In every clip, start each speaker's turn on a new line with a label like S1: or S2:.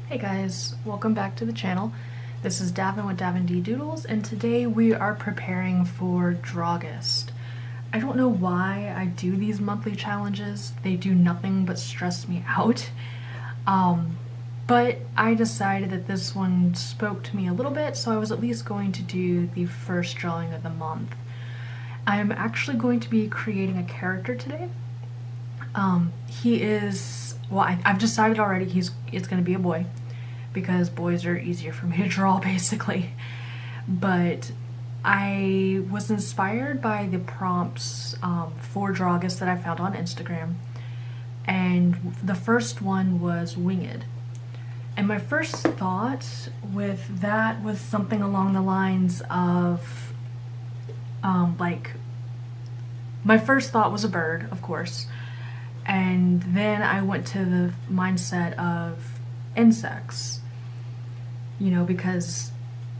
S1: Hey guys, welcome back to the channel. This is Davin with Davin D Doodles, and today we are preparing for Drawgust. I don't know why I do these monthly challenges. They do nothing but stress me out. But I decided that this one spoke to me a little bit, so I was at least going to do the first drawing of the month. I am actually going to be creating a character today. He is, well, I've decided already it's going to be a boy, because boys are easier for me to draw, basically. But I was inspired by the prompts for Drawgust that I found on Instagram, and the first one was winged. And my first thought with that was something along the lines of, my first thought was a bird, of course. And then I went to the mindset of insects, you know, because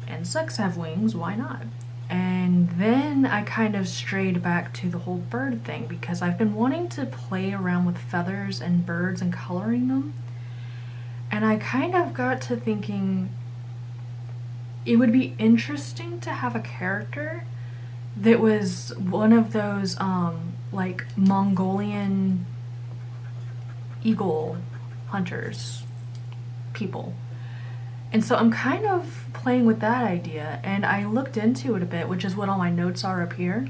S1: insects have wings, why not? And then I kind of strayed back to the whole bird thing because I've been wanting to play around with feathers and birds and coloring them. And I kind of got to thinking it would be interesting to have a character that was one of those like Mongolian eagle hunters people. And so I'm kind of playing with that idea, and I looked into it a bit, which is what all my notes are up here,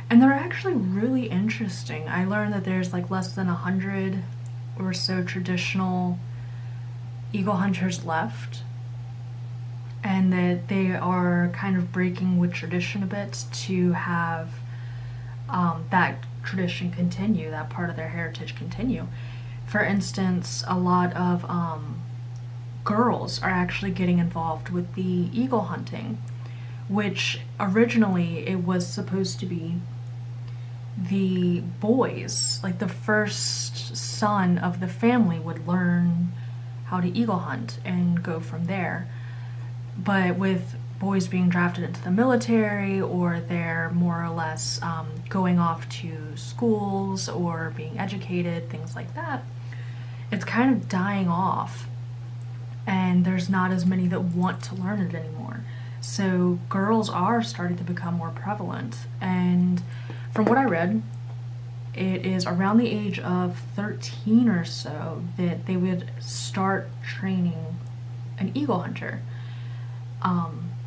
S1: and they're actually really interesting. I learned that there's like less than 100 or so traditional eagle hunters left, and that they are kind of breaking with tradition a bit to have that tradition continue, that part of their heritage continue. For instance, a lot of girls are actually getting involved with the eagle hunting, which originally it was supposed to be the boys, like the first son of the family would learn how to eagle hunt and go from there. But with boys being drafted into the military, or they're more or less going off to schools or being educated, things like that, it's kind of dying off, and there's not as many that want to learn it anymore. So girls are starting to become more prevalent, and from what I read, it is around the age of 13 or so that they would start training an eagle hunter.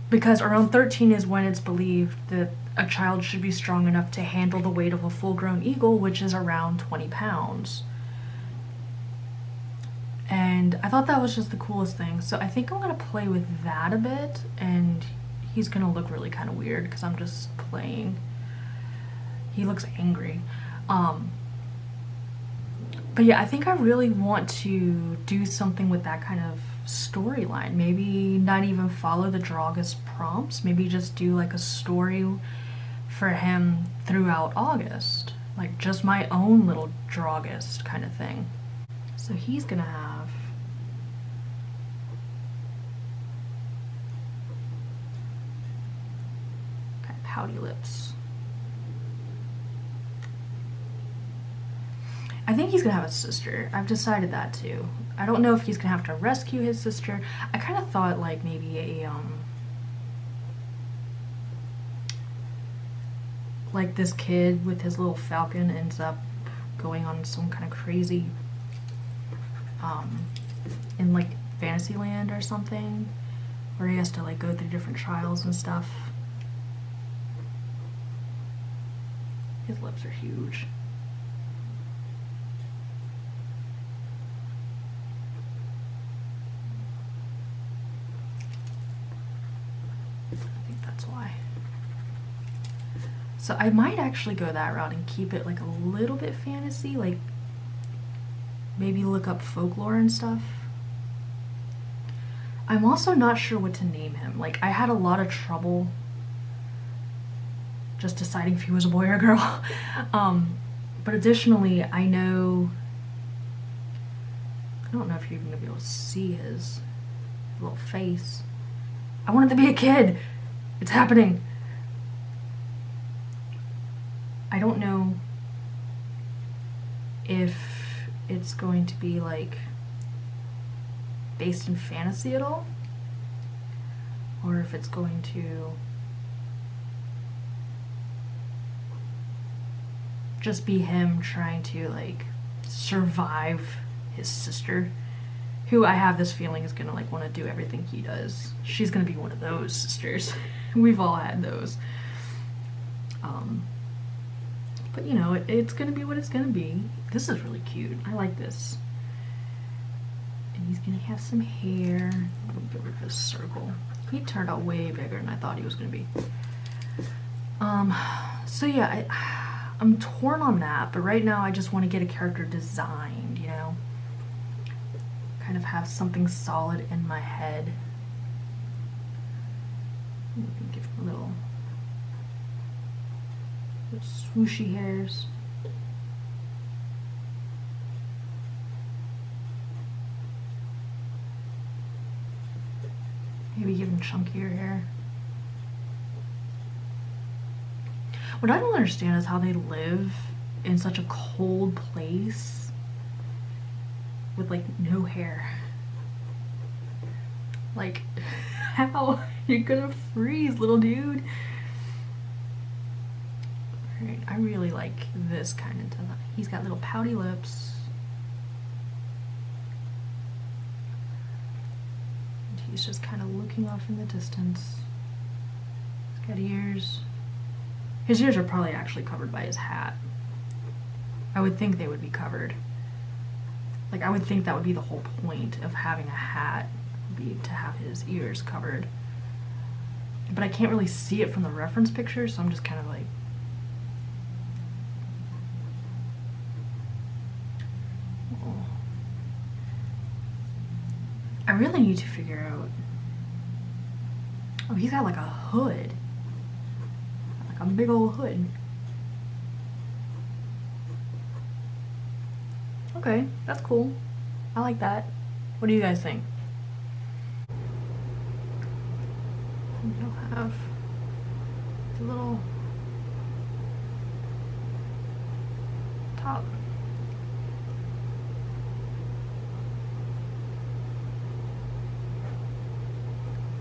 S1: Because around 13 is when it's believed that a child should be strong enough to handle the weight of a full-grown eagle, which is around 20 pounds. And I thought that was just the coolest thing. So I think I'm going to play with that a bit, and he's going to look really kind of weird because I'm just playing. He looks angry. But yeah, I think I really want to do something with that kind of storyline. Maybe not even follow the Drawgust prompts. Maybe just do like a story for him throughout August. Like just my own little Drawgust kind of thing. So he's gonna have kind of pouty lips. I think he's gonna have a sister. I've decided that too. I don't know if he's gonna have to rescue his sister. I kind of thought like maybe a like this kid with his little falcon ends up going on some kind of crazy in like Fantasyland or something, where he has to like go through different trials and stuff. His lips are huge. I think that's why. So I might actually go that route and keep it like a little bit fantasy, like maybe look up folklore and stuff. I'm also not sure what to name him. Like, I had a lot of trouble just deciding if he was a boy or a girl. But additionally, I don't know if you're even gonna be able to see his little face. I want it to be a kid. It's happening. I don't know if it's going to be like based in fantasy at all, or if it's going to just be him trying to like survive his sister, who I have this feeling is gonna like want to do everything he does. She's gonna be one of those sisters. We've all had those. But you know, it's gonna be what it's gonna be. This is really cute. I like this. And he's gonna have some hair. I'll get rid of his circle. He turned out way bigger than I thought he was gonna be. So yeah, I'm torn on that, but right now I just want to get a character designed, you know? Kind of have something solid in my head. Give him a little swooshy hairs. Maybe give him chunkier hair. What I don't understand is how they live in such a cold place with like no hair. Like, how? You're gonna freeze, little dude. Alright, I really like this kind of design. He's got little pouty lips. And he's just kind of looking off in the distance. He's got ears. His ears are probably actually covered by his hat. I would think they would be covered. Like, I would think that would be the whole point of having a hat, would be to have his ears covered. But I can't really see it from the reference picture, so I'm just kind of like... Oh. I really need to figure out... Oh, he's got like a hood. Like a big old hood. Okay, that's cool. I like that. What do you guys think? You'll have the little top.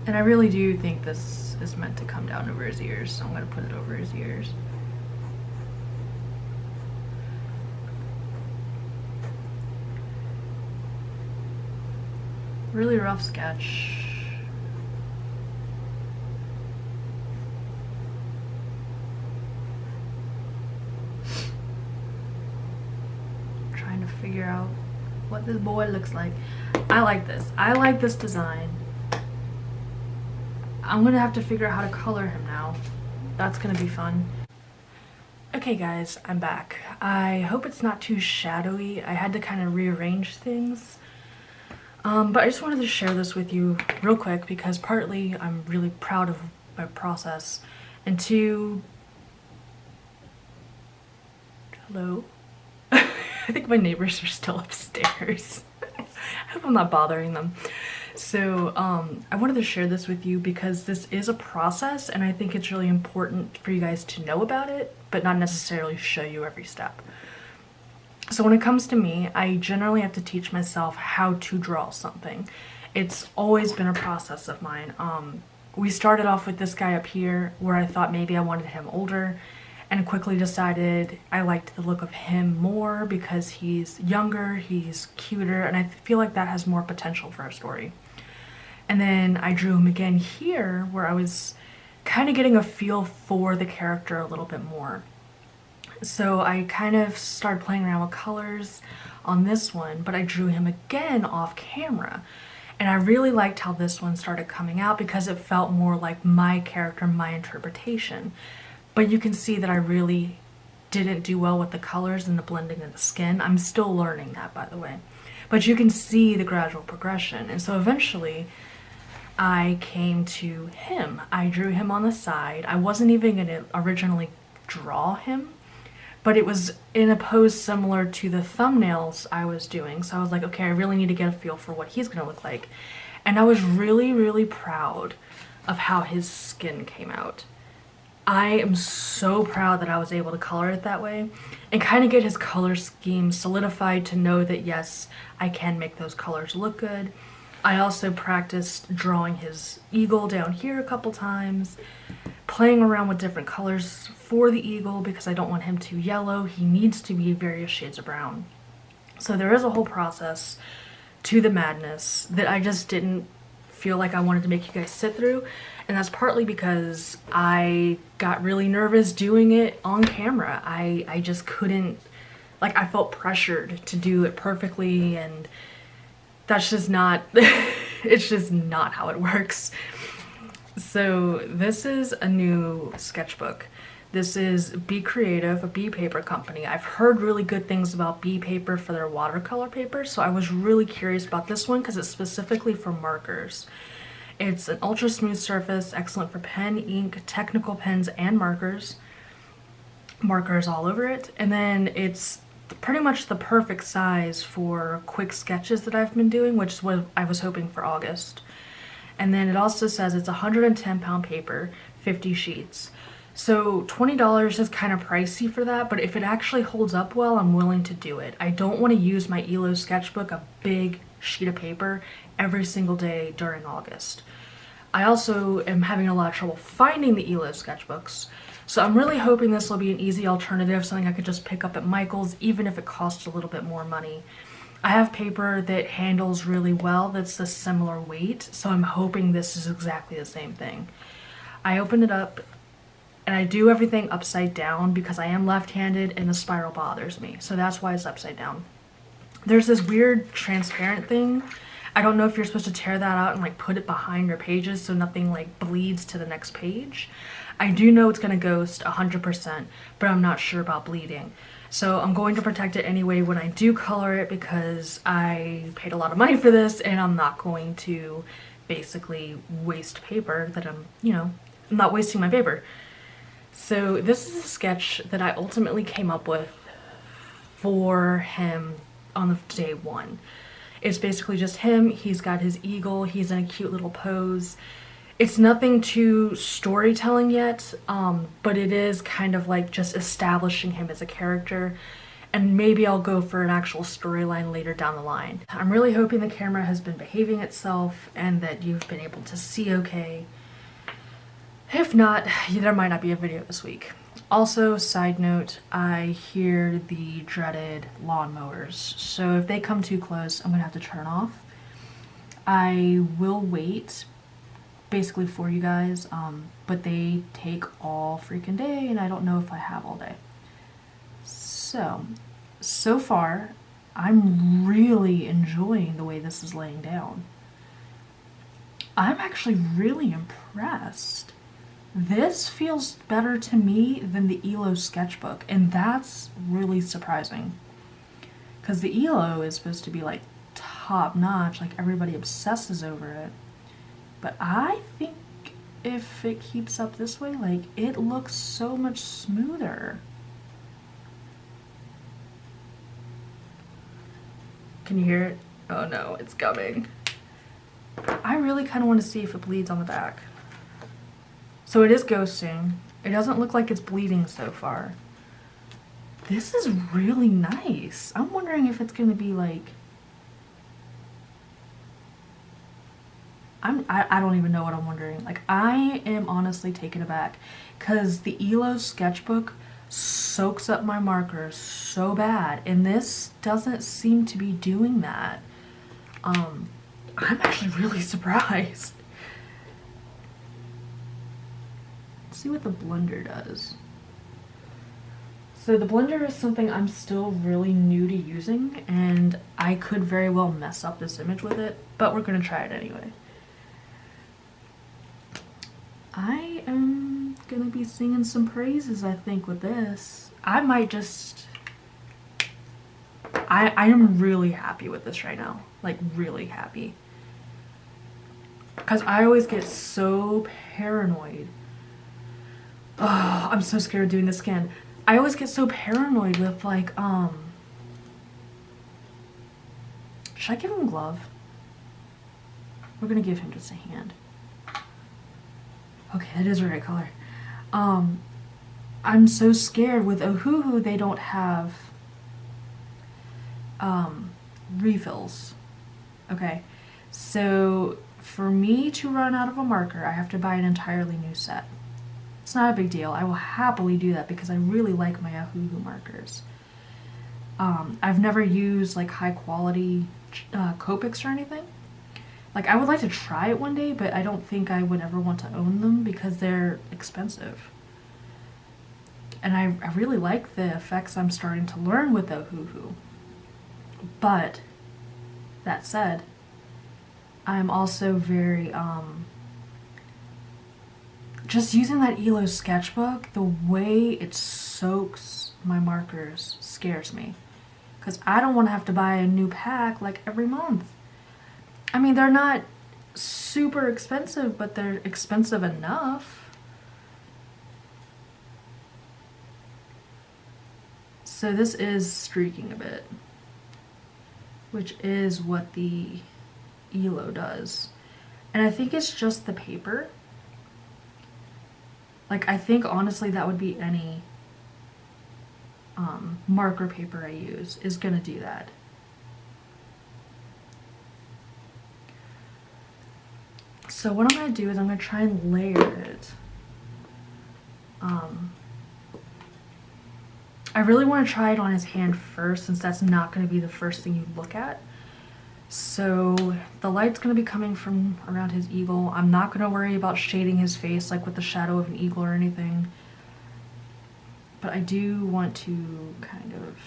S1: And I really do think this is meant to come down over his ears, so I'm going to put it over his ears. Really rough sketch. Trying to figure out what this boy looks like. I like this. I like this design. I'm gonna have to figure out how to color him now. That's gonna be fun. Okay guys, I'm back. I hope it's not too shadowy. I had to kind of rearrange things. But I just wanted to share this with you real quick because partly I'm really proud of my process, and two, hello? I think my neighbors are still upstairs. I hope I'm not bothering them. So I wanted to share this with you because this is a process and I think it's really important for you guys to know about it, but not necessarily show you every step. So when it comes to me, I generally have to teach myself how to draw something. It's always been a process of mine. We started off with this guy up here where I thought maybe I wanted him older, and quickly decided I liked the look of him more because he's younger, he's cuter, and I feel like that has more potential for a story. And then I drew him again here where I was kind of getting a feel for the character a little bit more. So I kind of started playing around with colors on this one, but I drew him again off camera. And I really liked how this one started coming out because it felt more like my character, my interpretation. But you can see that I really didn't do well with the colors and the blending of the skin. I'm still learning that, by the way. But you can see the gradual progression. And so eventually I came to him. I drew him on the side. I wasn't even going to originally draw him, but it was in a pose similar to the thumbnails I was doing. So I was like, okay, I really need to get a feel for what he's going to look like. And I was really, really proud of how his skin came out. I am so proud that I was able to color it that way and kind of get his color scheme solidified to know that yes, I can make those colors look good. I also practiced drawing his eagle down here a couple times, playing around with different colors for the eagle because I don't want him too yellow. He needs to be various shades of brown. So there is a whole process to the madness that I just didn't feel like I wanted to make you guys sit through. And that's partly because I got really nervous doing it on camera. I just couldn't, like, I felt pressured to do it perfectly, and that's just not, it's just not how it works. So this is a new sketchbook. This is Be Creative, a Bee Paper company. I've heard really good things about Bee Paper for their watercolor paper, so I was really curious about this one because it's specifically for markers. It's an ultra smooth surface, excellent for pen, ink, technical pens, and markers. Markers all over it. And then it's pretty much the perfect size for quick sketches that I've been doing, which is what I was hoping for August. And then it also says it's 110-pound paper, 50 sheets. So $20 is kind of pricey for that, but if it actually holds up well, I'm willing to do it. I don't want to use my Illo sketchbook, a big sheet of paper, every single day during August. I also am having a lot of trouble finding the Illo sketchbooks, so I'm really hoping this will be an easy alternative, something I could just pick up at Michael's, even if it costs a little bit more money. I have paper that handles really well that's a similar weight, so I'm hoping this is exactly the same thing. I opened it up, and I do everything upside down because I am left-handed and the spiral bothers me, so that's why it's upside down. There's this weird transparent thing. I don't know if you're supposed to tear that out and like put it behind your pages so nothing like bleeds to the next page. I do know it's gonna ghost 100%, but I'm not sure about bleeding. So I'm going to protect it anyway when I do color it because I paid a lot of money for this and I'm not going to basically waste paper that I'm not wasting my paper. So this is a sketch that I ultimately came up with for him on the day one. It's basically just him. He's got his eagle. He's in a cute little pose. It's nothing too storytelling yet, but it is kind of like just establishing him as a character, and maybe I'll go for an actual storyline later down the line. I'm really hoping the camera has been behaving itself and that you've been able to see okay. If not, there might not be a video this week. Also, side note, I hear the dreaded lawnmowers, so if they come too close, I'm gonna have to turn off. I will wait basically for you guys, but they take all freaking day and I don't know if I have all day. So far, I'm really enjoying the way this is laying down. I'm actually really impressed. This feels better to me than the Illo sketchbook, and that's really surprising. Because the Illo is supposed to be like top notch, like everybody obsesses over it. But I think if it keeps up this way, like it looks so much smoother. Can you hear it? Oh no, it's coming. I really kind of want to see if it bleeds on the back. So it is ghosting. It doesn't look like it's bleeding so far. This is really nice. I'm wondering if it's going to be like... I don't even know what I'm wondering. Like, I am honestly taken aback because the Illo sketchbook soaks up my markers so bad, and this doesn't seem to be doing that. I'm actually really surprised. Let's see what the blender does. So the blender is something I'm still really new to using, and I could very well mess up this image with it, but we're gonna try it anyway. I am gonna be singing some praises, I think, with this. I might just... I am really happy with this right now. Like, really happy. Because I always get so paranoid. Oh, I'm so scared of doing this again. I always get so paranoid with, like, should I give him a glove? We're gonna give him just a hand. Okay, that is the right color. I'm so scared with Ohuhu they don't have refills. Okay, So for me to run out of a marker, I have to buy an entirely new set. It's not a big deal. I will happily do that because I really like my Ohuhu markers. I've never used like high quality Copics or anything. Like I would like to try it one day, but I don't think I would ever want to own them because they're expensive. And I really like the effects I'm starting to learn with Ohuhu. But that said, I'm also very just using that Illo sketchbook, the way it soaks my markers scares me. Because I don't want to have to buy a new pack like every month. I mean, they're not super expensive, but they're expensive enough. So this is streaking a bit, which is what the Illo does. And I think it's just the paper. Like, I think honestly that would be any marker paper I use is gonna do that. So what I'm gonna do is I'm gonna try and layer it. I really want to try it on his hand first, since that's not going to be the first thing you look at. So the light's going to be coming from around his eagle. I'm not going to worry about shading his face like with the shadow of an eagle or anything. But I do want to kind of...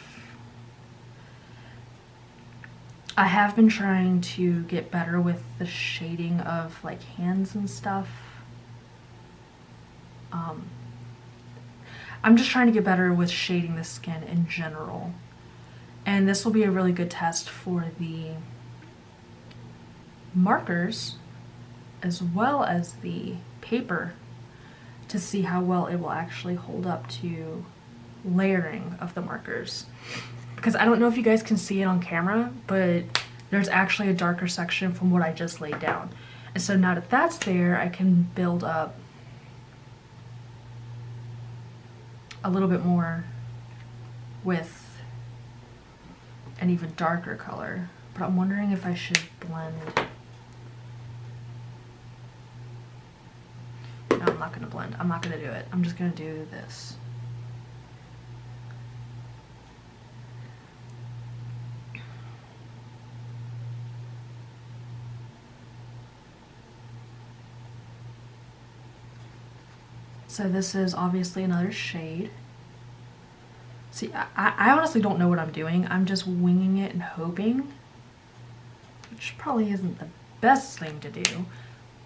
S1: I have been trying to get better with the shading of like hands and stuff. I'm just trying to get better with shading the skin in general. And this will be a really good test for the markers as well as the paper to see how well it will actually hold up to layering of the markers. Because I don't know if you guys can see it on camera, but there's actually a darker section from what I just laid down. And so now that that's there, I can build up a little bit more with an even darker color. But I'm wondering if I should blend. No, I'm not gonna blend. I'm not gonna do it. I'm just gonna do this. So this is obviously another shade. See, I honestly don't know what I'm doing. I'm just winging it and hoping, which probably isn't the best thing to do,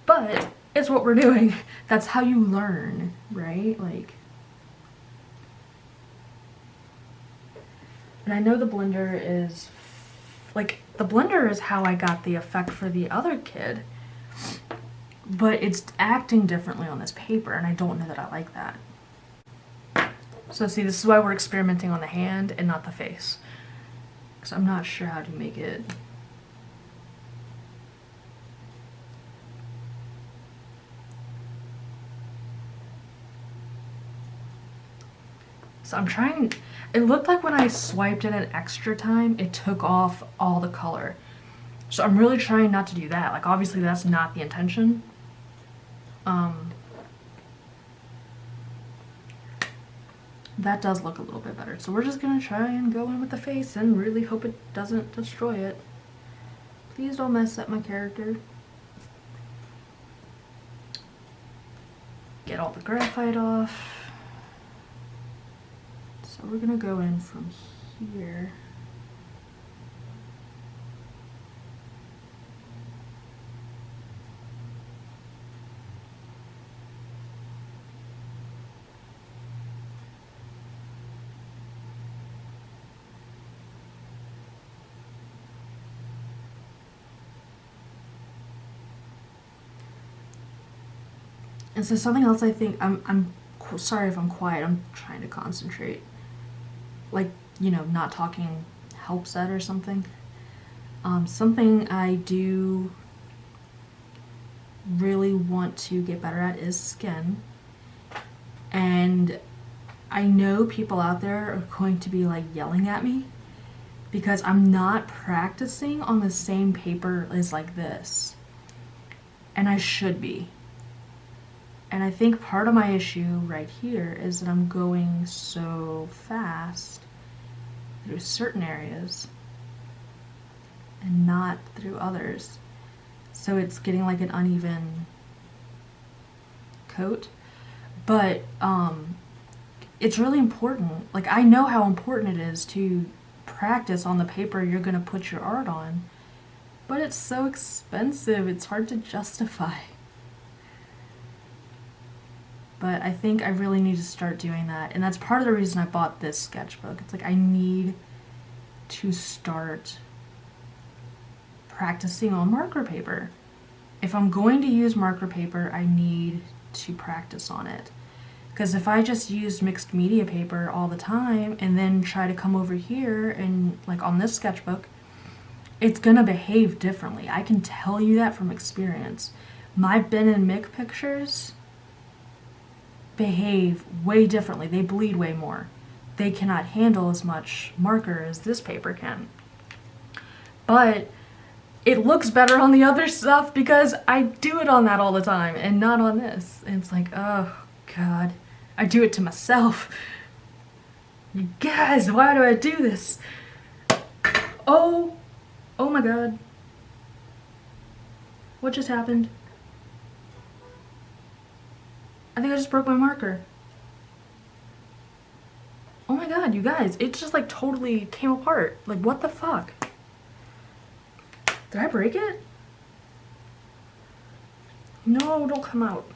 S1: but it's what we're doing. That's how you learn, right? Like, and I know the blender is, like, the blender is how I got the effect for the other kid. But it's acting differently on this paper, and I don't know that I like that. So see, this is why we're experimenting on the hand and not the face. Because I'm not sure how to make it. So I'm trying, it looked like when I swiped it an extra time, it took off all the color. So I'm really trying not to do that. Like, obviously that's not the intention. That does look a little bit better. So we're just gonna try and go in with the face and really hope it doesn't destroy it. Please don't mess up my character. Get all the graphite off. So we're gonna go in from here. And so something else I think, I'm sorry if I'm quiet, I'm trying to concentrate. Like, you know, not talking helps that or something. Something I do really want to get better at is skin. And I know people out there are going to be like yelling at me because I'm not practicing on the same paper as like this. And I should be. And I think part of my issue right here is that I'm going so fast through certain areas and not through others. So it's getting like an uneven coat. But it's really important. Like, I know how important it is to practice on the paper you're gonna put your art on, but it's so expensive, it's hard to justify. But I think I really need to start doing that, and that's part of the reason I bought this sketchbook. It's like I need to start practicing on marker paper. If I'm going to use marker paper, I need to practice on it. Because if I just use mixed media paper all the time and then try to come over here and like on this sketchbook, it's gonna behave differently. I can tell you that from experience. My Ben and Mick pictures behave way differently. They bleed way more. They cannot handle as much marker as this paper can. But it looks better on the other stuff because I do it on that all the time and not on this. And it's like, oh God, I do it to myself. You guys, why do I do this? Oh my God. What just happened? I think I just broke my marker. Oh my God, you guys, it just like totally came apart. Like, what the fuck? Did I break it? No, don't come out.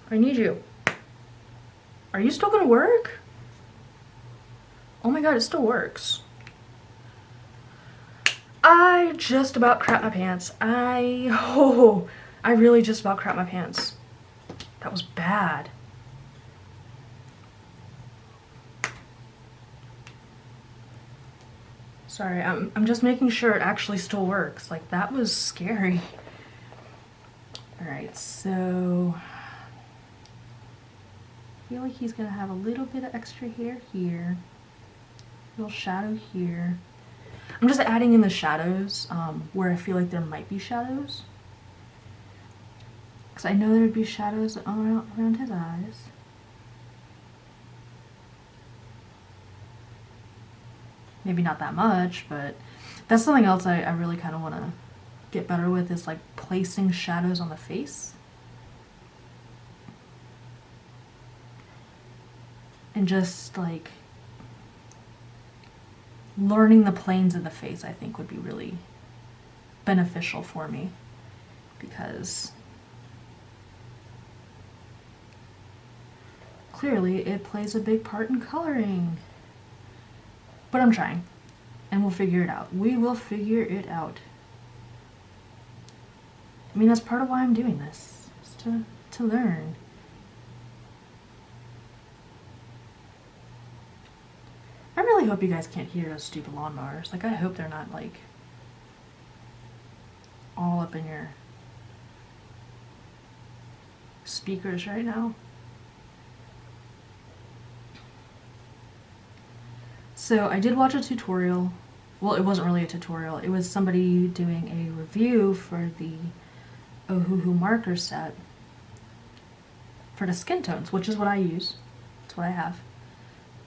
S1: I need you. Are you still gonna work? Oh my God, it still works. I just about crapped my pants. I really just about crapped my pants. That was bad. Sorry, I'm just making sure it actually still works. Like, that was scary. Alright, so I feel like he's gonna have a little bit of extra hair here. A little shadow here. I'm just adding in the shadows where I feel like there might be shadows. Because I know there would be shadows around his eyes. Maybe not that much, but that's something else I really kind of want to get better with, is like placing shadows on the face. And just like learning the planes of the face, I think, would be really beneficial for me, because clearly it plays a big part in coloring. But I'm trying, and we'll figure it out. We will figure it out. I mean, that's part of why I'm doing this, is to learn. I really hope you guys can't hear those stupid lawnmowers. Like, I hope they're not, like, all up in your speakers right now. So I did watch a tutorial. Well, it wasn't really a tutorial. It was somebody doing a review for the Ohuhu marker set for the skin tones, which is what I use. That's what I have.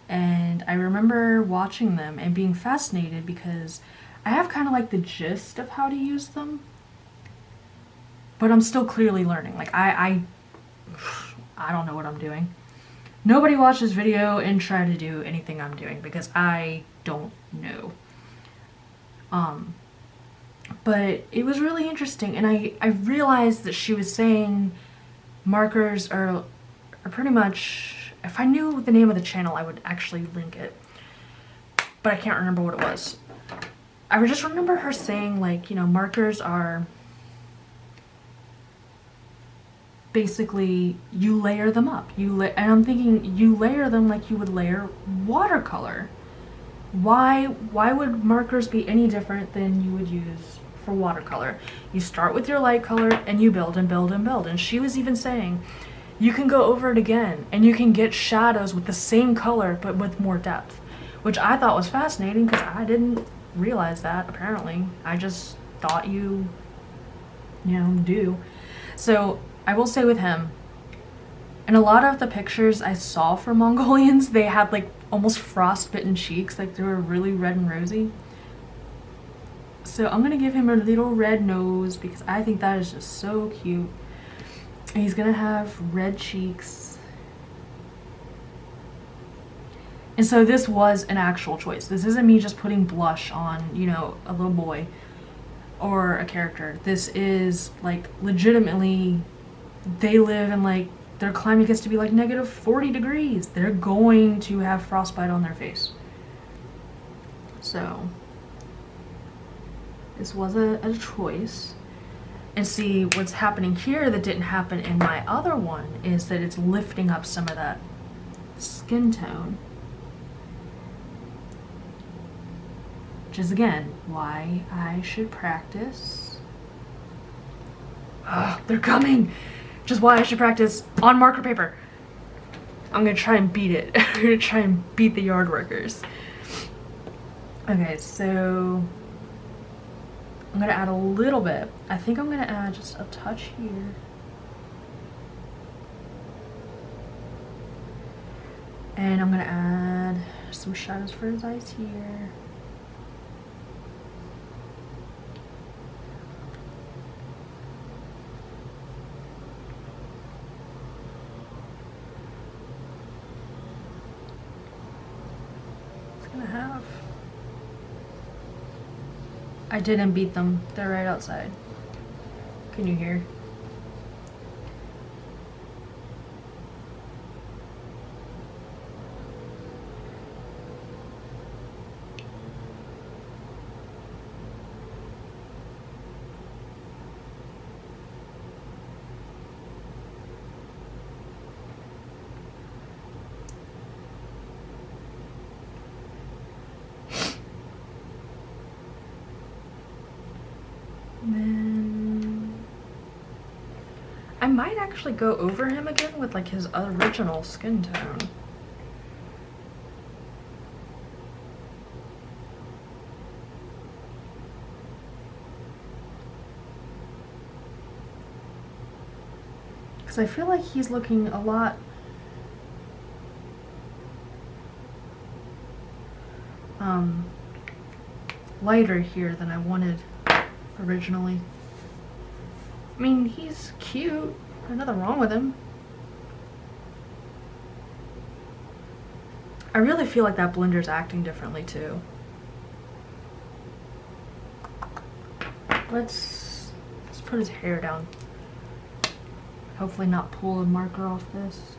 S1: And I remember watching them and being fascinated because I have kind of like the gist of how to use them, but I'm still clearly learning. Like, I don't know what I'm doing. Nobody watch this video and try to do anything I'm doing, because I don't know. But it was really interesting, and I realized that she was saying markers are pretty much, if I knew the name of the channel, I would actually link it, but I can't remember what it was. I just remember her saying, like, you know, markers are basically, you layer them up. And I'm thinking, you layer them like you would layer watercolor. Why would markers be any different than you would use for watercolor? You start with your light color and you build and build and build. And she was even saying, you can go over it again and you can get shadows with the same color but with more depth, which I thought was fascinating because I didn't realize that, apparently. I just thought you do. So I will say with him, in a lot of the pictures I saw for Mongolians, they had like almost frostbitten cheeks, like they were really red and rosy. So I'm gonna give him a little red nose because I think that is just so cute. And he's gonna have red cheeks. And so this was an actual choice. This isn't me just putting blush on, you know, a little boy or a character. This is like legitimately, they live in like, their climate gets to be like -40 degrees. They're going to have frostbite on their face. So this was a choice. And see, what's happening here that didn't happen in my other one is that it's lifting up some of that skin tone. Which is again why I should practice. They're coming! Which is why I should practice on marker paper. I'm gonna try and beat it. I'm gonna try and beat the yard workers. Okay, so I'm gonna add a little bit. I think I'm gonna add just a touch here. And I'm gonna add some shadows for his eyes here. I didn't beat them. They're right outside. Can you hear? Then I might actually go over him again with like his original skin tone. Because I feel like he's looking a lot lighter here than I wanted originally. I mean, he's cute. There's nothing wrong with him. I really feel like that blender's acting differently too. Let's put his hair down. Hopefully not pull a marker off this.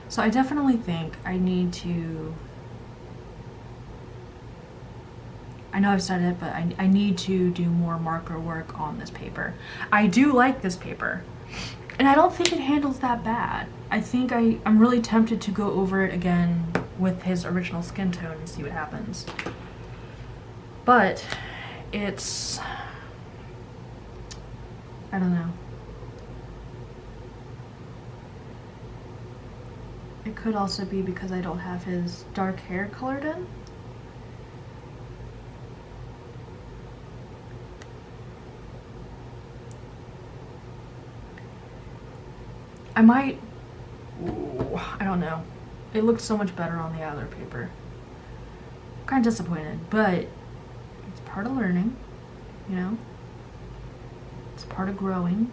S1: So I definitely think I need to, I know I've said it, but I need to do more marker work on this paper. I do like this paper, and I don't think it handles that bad. I think I'm really tempted to go over it again with his original skin tone and see what happens. But it's, I don't know. It could also be because I don't have his dark hair colored in. I might, ooh, I don't know. It looked so much better on the other paper. I'm kind of disappointed, but it's part of learning, you know? It's part of growing.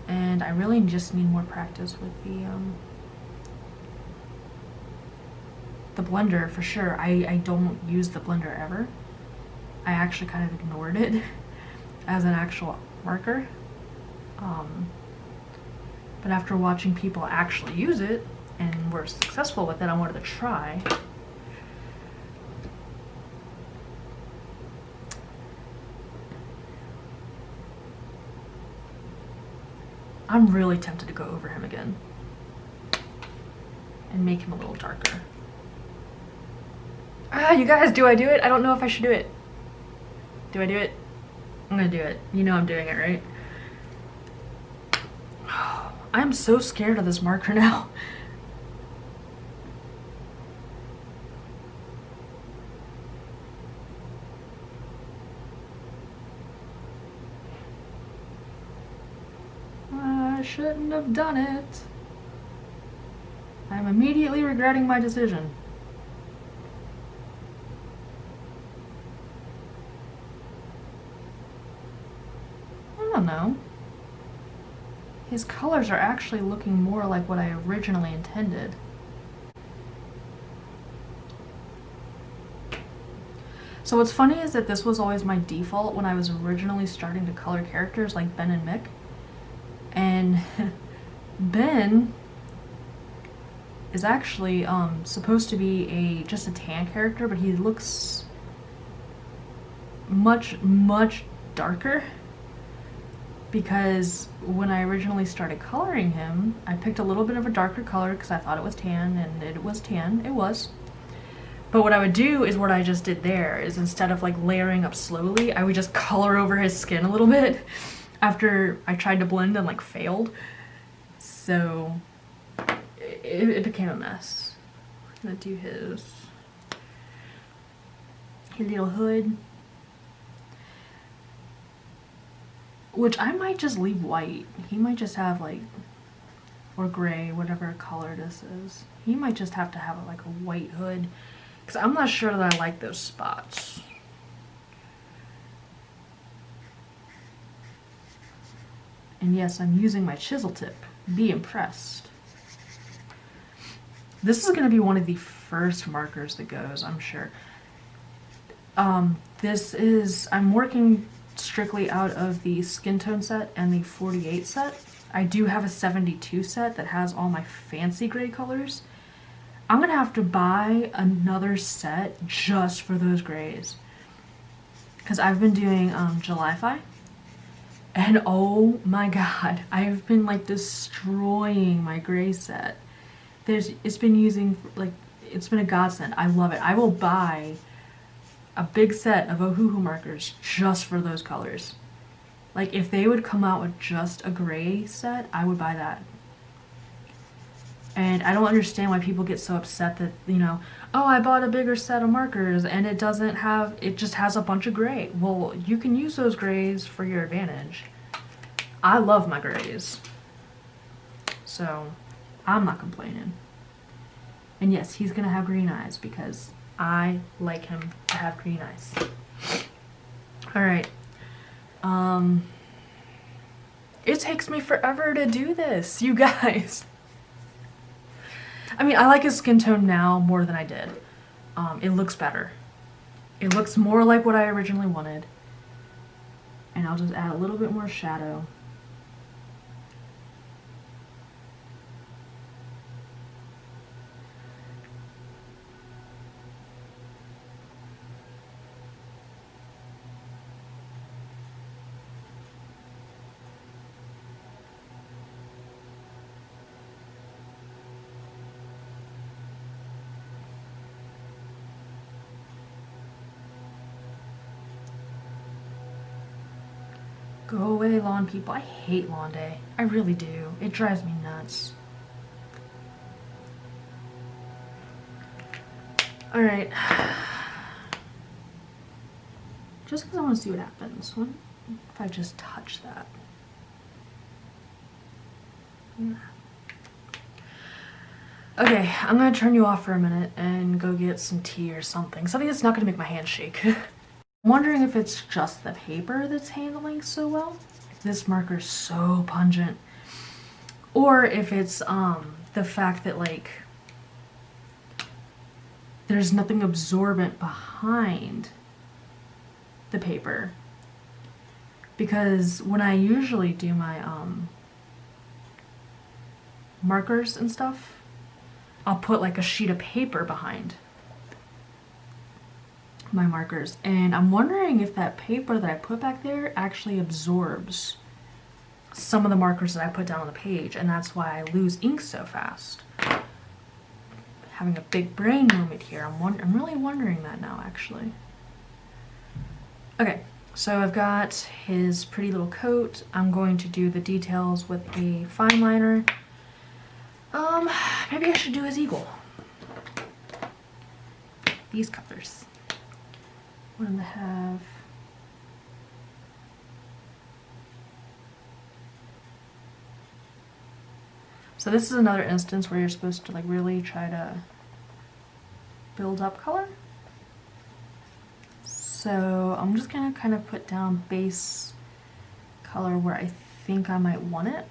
S1: And I really just need more practice with the blender for sure. I don't use the blender ever. I actually kind of ignored it as an actual marker. But after watching people actually use it, and were successful with it, I wanted to try. I'm really tempted to go over him again and make him a little darker. Ah, you guys, do I do it? I don't know if I should do it. Do I do it? I'm gonna do it. You know I'm doing it, right? I'm so scared of this marker now. I shouldn't have done it. I'm immediately regretting my decision. I don't know. His colors are actually looking more like what I originally intended. So what's funny is that this was always my default when I was originally starting to color characters like Ben and Mick. And Ben is actually supposed to be just a tan character, but he looks much darker, because when I originally started coloring him, I picked a little bit of a darker color because I thought it was tan, and it was tan. It was. But what I would do is what I just did there, is instead of like layering up slowly, I would just color over his skin a little bit after I tried to blend and like failed. So it became a mess. I'm gonna do his little hood, which I might just leave white. He might just have like, or gray, whatever color this is. He might just have to have like a white hood, because I'm not sure that I like those spots. And yes, I'm using my chisel tip. Be impressed. This is going to be one of the first markers that goes, I'm sure. I'm working strictly out of the skin tone set and the 48 set. I do have a 72 set that has all my fancy gray colors. I'm going to have to buy another set just for those grays, because I've been doing July-fi. And oh my god, I've been like destroying my gray set. It's been a godsend. I love it. I will buy a big set of Ohuhu markers just for those colors. Like, if they would come out with just a gray set, I would buy that. And I don't understand why people get so upset that, you know, oh, I bought a bigger set of markers and it just has a bunch of gray. Well, you can use those grays for your advantage. I love my grays, so I'm not complaining. And yes, he's gonna have green eyes because I like him to have green eyes. All right. It takes me forever to do this, you guys. I mean, I like his skin tone now more than I did. It looks better. It looks more like what I originally wanted. And I'll just add a little bit more shadow. Go away, lawn people. I hate lawn day. I really do. It drives me nuts. Alright. Just because I want to see what happens. What if I just touch that? Okay, I'm going to turn you off for a minute and go get some tea or something. Something that's not going to make my hand shake. I'm wondering if it's just the paper that's handling so well. This marker's so pungent. Or if it's the fact that, like, there's nothing absorbent behind the paper. Because when I usually do my markers and stuff, I'll put like a sheet of paper behind my markers, and I'm wondering if that paper that I put back there actually absorbs some of the markers that I put down on the page, and that's why I lose ink so fast. Having a big brain moment here. I'm really wondering that now, actually. Okay, so I've got his pretty little coat. I'm going to do the details with a fine liner. Maybe I should do his eagle. These colors. I want him to have... So this is another instance where you're supposed to like really try to build up color. So I'm just gonna kind of put down base color where I think I might want it.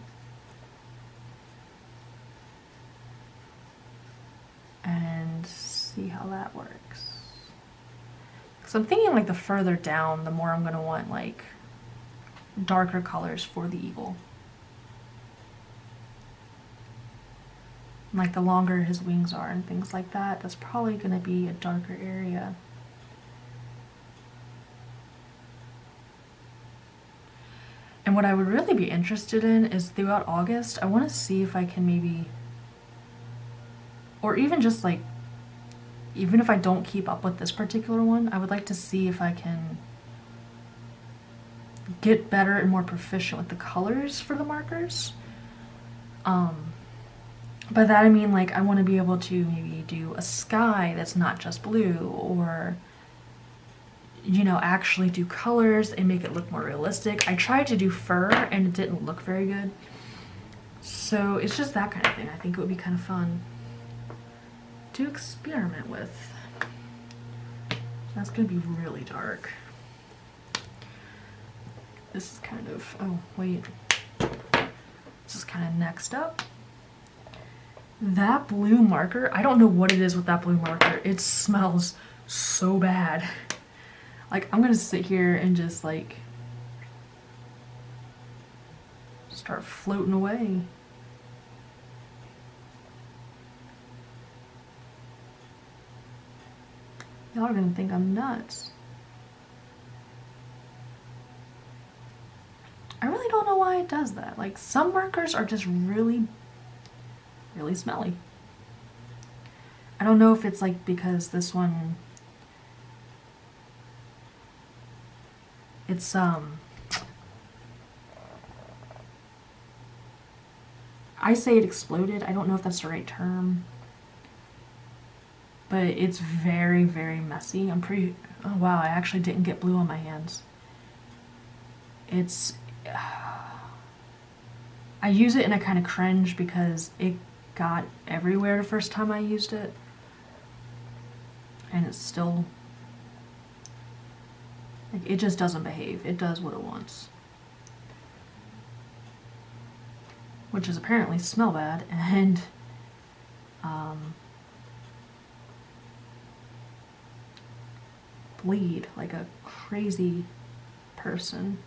S1: And see how that works. Because I'm thinking like the further down, the more I'm gonna want like darker colors for the eagle. Like the longer his wings are and things like that, that's probably going to be a darker area. And what I would really be interested in is throughout August, I want to see if I can maybe, or even just like, even if I don't keep up with this particular one, I would like to see if I can get better and more proficient with the colors for the markers. By that I mean like I want to be able to maybe do a sky that's not just blue, or you know, actually do colors and make it look more realistic. I tried to do fur and it didn't look very good. So it's just that kind of thing. I think it would be kind of fun to experiment with. That's going to be really dark. This is kind of, oh wait, this is kind of next up. That blue marker, I don't know what it is with that blue marker. It smells so bad. Like, I'm gonna sit here and just like start floating away. Y'all are gonna think I'm nuts. I really don't know why it does that. Like, some markers are just really smelly. I don't know if it's like because this one, it's I say it exploded. I don't know if that's the right term, but it's very messy. I'm pretty, oh wow, I actually didn't get blue on my hands. It's I use it and I kind of cringe because it got everywhere the first time I used it, and it's still like, it just doesn't behave. It does what it wants, which is apparently smell bad and bleed like a crazy person.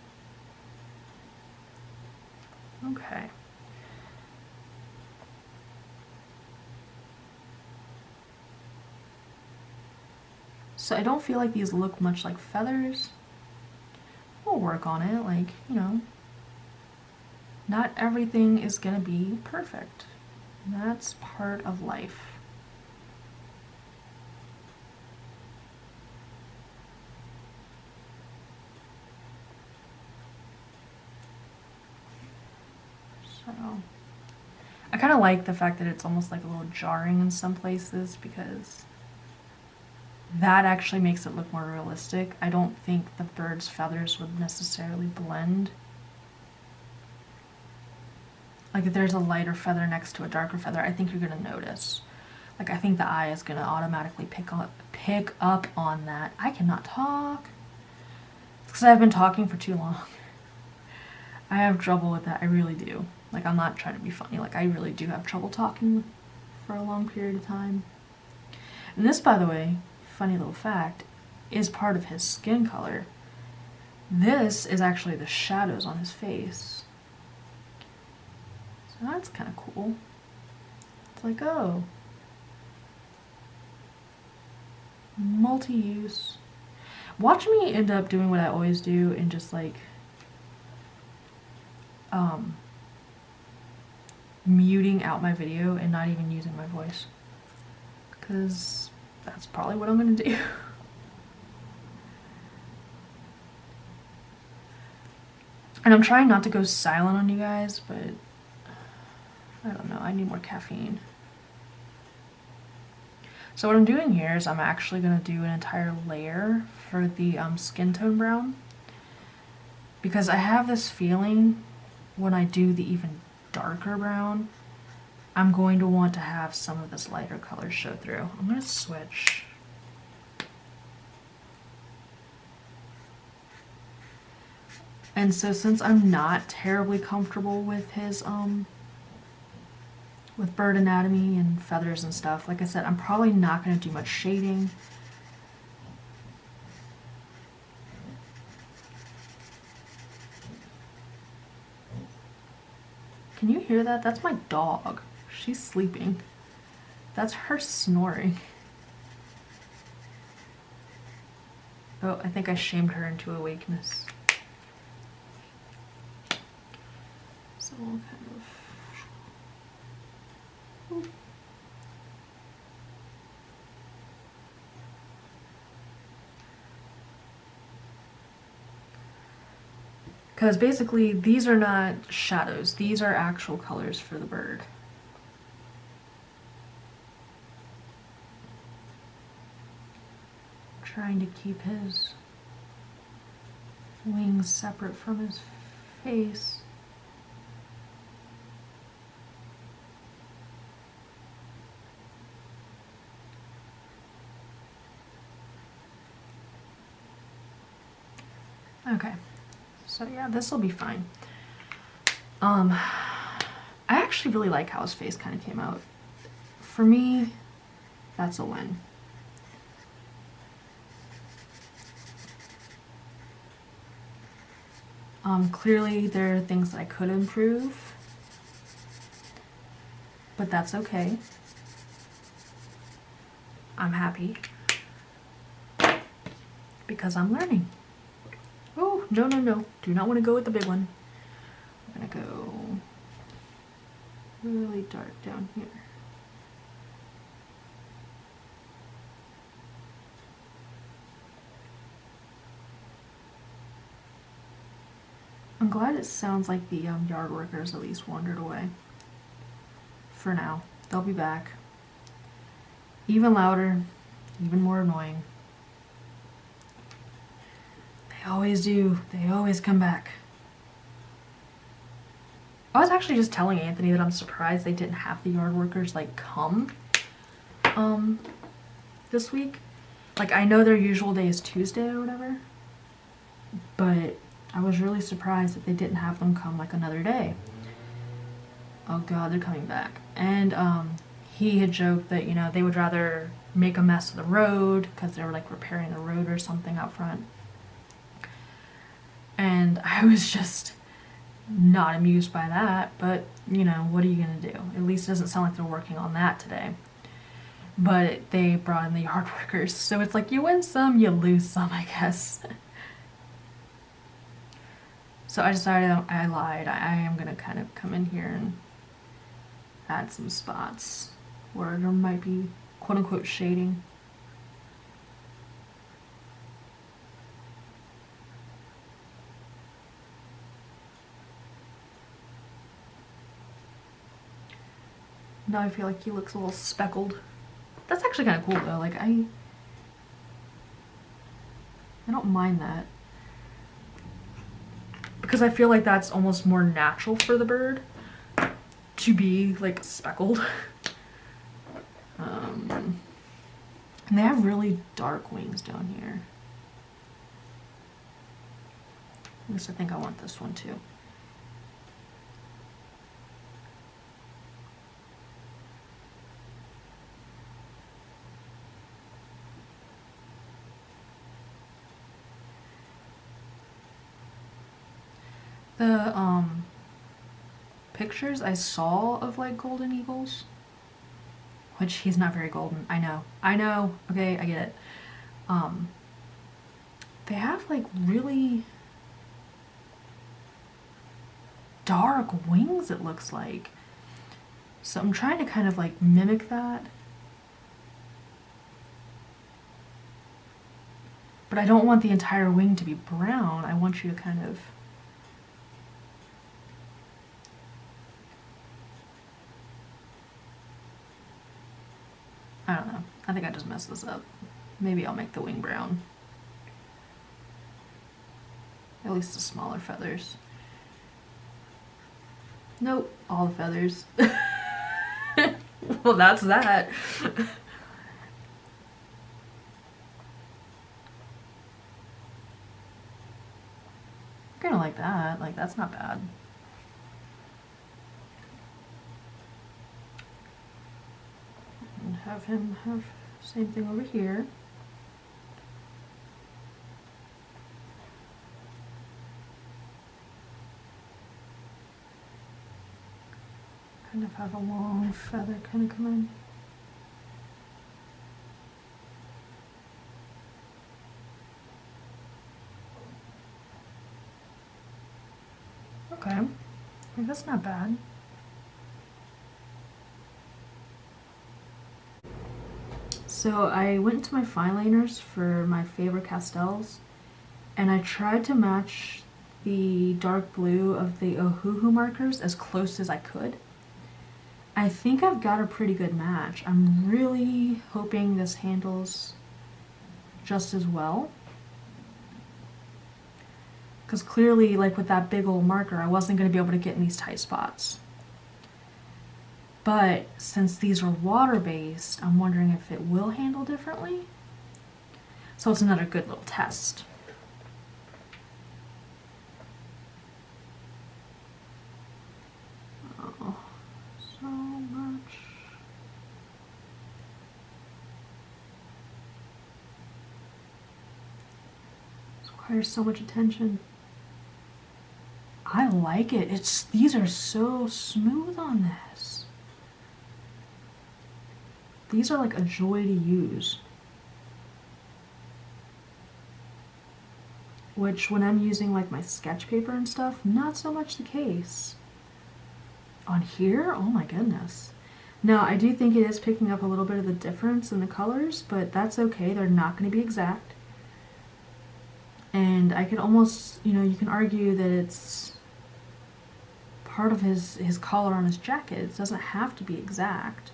S1: Okay. So I don't feel like these look much like feathers. We'll work on it, like, you know, not everything is gonna be perfect. That's part of life. So I kind of like the fact that it's almost like a little jarring in some places, because that actually makes it look more realistic. I don't think the bird's feathers would necessarily blend. Like if there's a lighter feather next to a darker feather, I think you're gonna notice. Like I think the eye is gonna automatically pick up on that. I cannot talk. It's because I've been talking for too long. I have trouble with that, I really do. Like, I'm not trying to be funny, like I really do have trouble talking for a long period of time. And this, by the way, funny little fact, is part of his skin color. This is actually the shadows on his face. So that's kind of cool. It's like, oh, multi-use. Watch me end up doing what I always do and just like muting out my video and not even using my voice, because that's probably what I'm gonna do. And I'm trying not to go silent on you guys, but I don't know, I need more caffeine. So what I'm doing here is I'm actually going to do an entire layer for the skin tone brown, because I have this feeling when I do the even darker brown, I'm going to want to have some of this lighter color show through. I'm going to switch. And so since I'm not terribly comfortable with his with bird anatomy and feathers and stuff, like I said, I'm probably not going to do much shading. Can you hear that? That's my dog. She's sleeping. That's her snoring. Oh, I think I shamed her into awakeness. So we'll kind of... Because basically these are not shadows, these are actual colors for the bird. Trying to keep his wings separate from his face. Okay, so yeah, this will be fine. I actually really like how his face kind of came out. For me, that's a win. Clearly there are things that I could improve, but that's okay. I'm happy because I'm learning. Oh, no, no, no. Do not want to go with the big one. I'm gonna go really dark down here. I'm glad it sounds like the yard workers at least wandered away. For now. They'll be back. Even louder, even more annoying. They always do. They always come back. I was actually just telling Anthony that I'm surprised they didn't have the yard workers like come this week. Like, I know their usual day is Tuesday or whatever, but I was really surprised that they didn't have them come like another day. Oh god, they're coming back. And he had joked that, you know, they would rather make a mess of the road because they were like repairing the road or something out front. And I was just not amused by that, but you know, what are you gonna do? At least it doesn't sound like they're working on that today. But they brought in the yard workers, so it's like you win some, you lose some, I guess. So I decided I lied. I am gonna kind of come in here and add some spots where there might be quote-unquote shading. Now I feel like he looks a little speckled. That's actually kind of cool though. Like I don't mind that, because I feel like that's almost more natural for the bird to be like speckled. And they have really dark wings down here. At least I think I want this one too. The pictures I saw of like golden eagles, which he's not very golden, I know, okay, I get it, they have like really dark wings, it looks like. So I'm trying to kind of like mimic that. But I don't want the entire wing to be brown. I want you to kind of... I don't know. I think I just messed this up. Maybe I'll make the wing brown. At least the smaller feathers. Nope, all the feathers. Well, that's that. Kind of like that. Like, that's not bad. And have him have same thing over here. Kind of have a long feather kind of come in. Okay, like, that's not bad. So I went into my fine liners for my favorite pastels, and I tried to match the dark blue of the Ohuhu markers as close as I could. I think I've got a pretty good match. I'm really hoping this handles just as well. Because clearly, like with that big old marker, I wasn't going to be able to get in these tight spots. But since these are water-based, I'm wondering if it will handle differently. So it's another good little test. Oh, so much. This requires so much attention. I like it. These are so smooth on this. These are like a joy to use. Which, when I'm using like my sketch paper and stuff, not so much the case. On here, oh my goodness. Now, I do think it is picking up a little bit of the difference in the colors, but that's okay. They're not going to be exact. And I could almost, you can argue that it's part of his collar on his jacket. It doesn't have to be exact.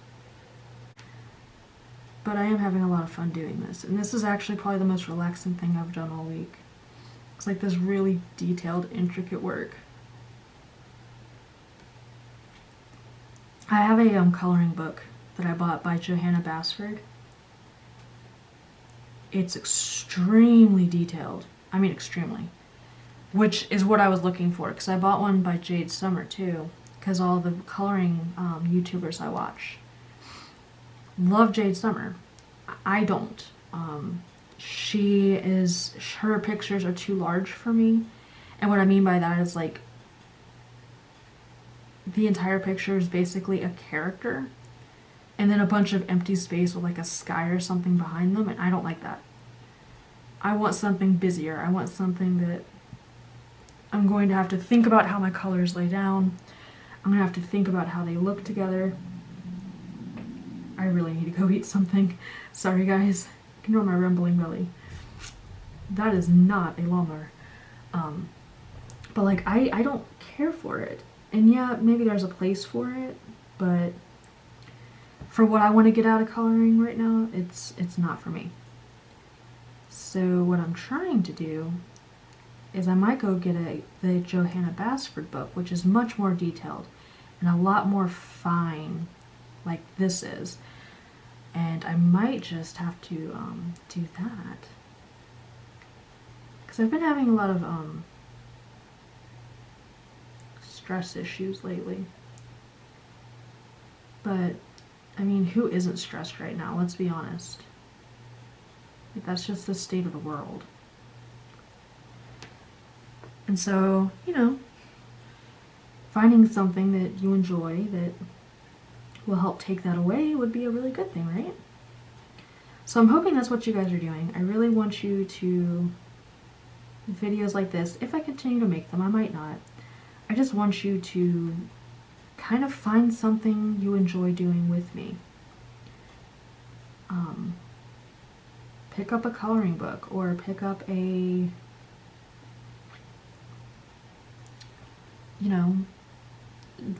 S1: But I am having a lot of fun doing this. And this is actually probably the most relaxing thing I've done all week. It's like this really detailed, intricate work. I have a coloring book that I bought by Johanna Basford. It's extremely detailed. I mean, extremely. Which is what I was looking for, because I bought one by Jade Summer too, because all the coloring YouTubers I watch love Jade Summer. I don't. Her pictures are too large for me. And what I mean by that is like, the entire picture is basically a character, and then a bunch of empty space with like a sky or something behind them, and I don't like that. I want something busier. I want something that I'm going to have to think about how my colors lay down. I'm going to have to think about how they look together. I really need to go eat something. Sorry guys. Ignore my rumbling belly. That is not a lawnmower. But like, I don't care for it. And yeah, maybe there's a place for it, but for what I want to get out of coloring right now, it's not for me. So what I'm trying to do is I might go get the Johanna Basford book, which is much more detailed and a lot more fine, like this is. And I might just have to do that. Because I've been having a lot of stress issues lately. But, I mean, who isn't stressed right now? Let's be honest. Like, that's just the state of the world. And so, finding something that you enjoy that will help take that away would be a really good thing, right? So I'm hoping that's what you guys are doing. I really want you to, videos like this, if I continue to make them, I might not. I just want you to kind of find something you enjoy doing with me. Pick up a coloring book, or pick up a, you know,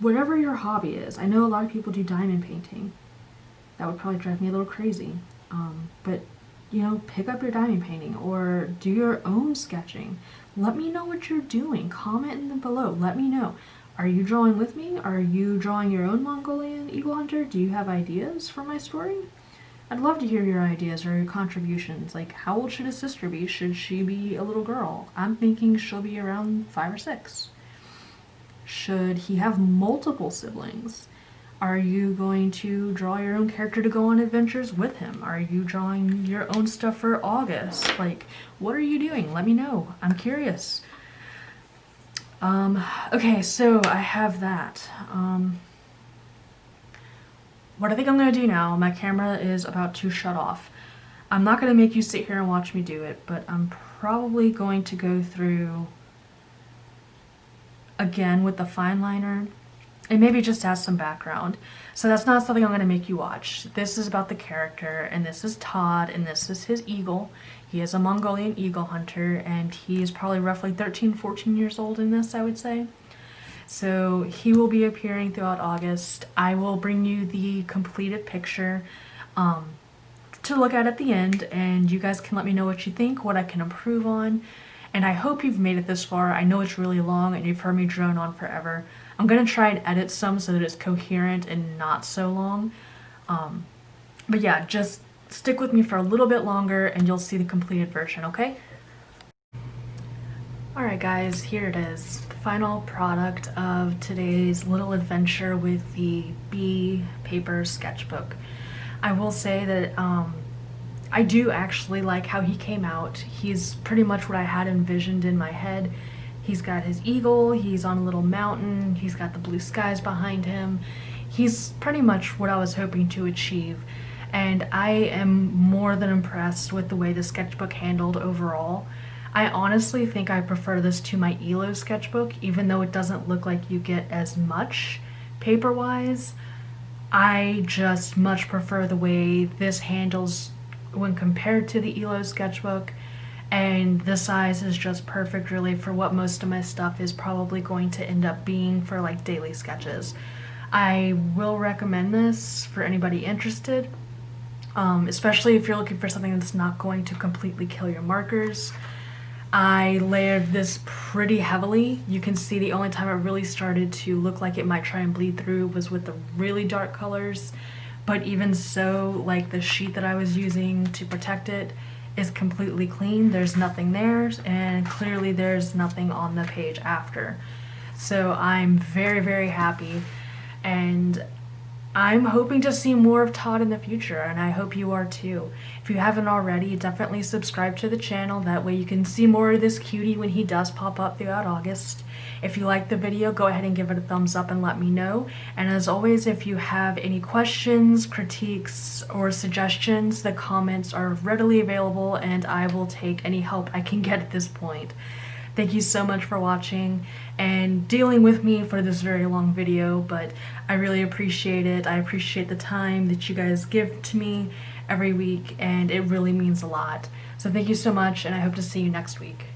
S1: whatever your hobby is. I know a lot of people do diamond painting. That would probably drive me a little crazy. But, you know, pick up your diamond painting or do your own sketching. Let me know what you're doing. Comment in the below. Let me know. Are you drawing with me? Are you drawing your own Mongolian eagle hunter? Do you have ideas for my story? I'd love to hear your ideas or your contributions. Like, how old should his sister be? Should she be a little girl? I'm thinking she'll be around 5 or 6. Should he have multiple siblings? Are you going to draw your own character to go on adventures with him? Are you drawing your own stuff for August? Like, what are you doing? Let me know. I'm curious. Okay, so I have that. What I think I'm going to do now, my camera is about to shut off. I'm not going to make you sit here and watch me do it, but I'm probably going to go through again with the fine liner and maybe just add some background. So that's not something I'm going to make you watch. This is about the character, and this is Todd, and this is his eagle. He is a Mongolian eagle hunter, and he is probably roughly 13, 14 years old in this, I would say. So he will be appearing throughout August. I will bring you the completed picture to look at the end, and you guys can let me know what you think, what I can improve on. And I hope you've made it this far. I know it's really long and you've heard me drone on forever. I'm going to try and edit some so that it's coherent and not so long. But yeah, just stick with me for a little bit longer and you'll see the completed version, okay? Alright guys, here it is. The final product of today's little adventure with the bee paper sketchbook. I will say that I do actually like how he came out. He's pretty much what I had envisioned in my head. He's got his eagle, he's on a little mountain, he's got the blue skies behind him. He's pretty much what I was hoping to achieve. And I am more than impressed with the way the sketchbook handled overall. I honestly think I prefer this to my Illo sketchbook, even though it doesn't look like you get as much paper-wise. I just much prefer the way this handles when compared to the Illo sketchbook, and the size is just perfect really for what most of my stuff is probably going to end up being for like daily sketches. I will recommend this for anybody interested, especially if you're looking for something that's not going to completely kill your markers. I layered this pretty heavily. You can see the only time it really started to look like it might try and bleed through was with the really dark colors. But even so, like the sheet that I was using to protect it is completely clean. There's nothing there, and clearly there's nothing on the page after. So I'm very, very happy, and I'm hoping to see more of Todd in the future, and I hope you are too. If you haven't already, definitely subscribe to the channel. That way you can see more of this cutie when he does pop up throughout August. If you liked the video, go ahead and give it a thumbs up and let me know. And as always, if you have any questions, critiques, or suggestions, the comments are readily available and I will take any help I can get at this point. Thank you so much for watching and dealing with me for this very long video, but I really appreciate it. I appreciate the time that you guys give to me every week, and it really means a lot. So thank you so much, and I hope to see you next week.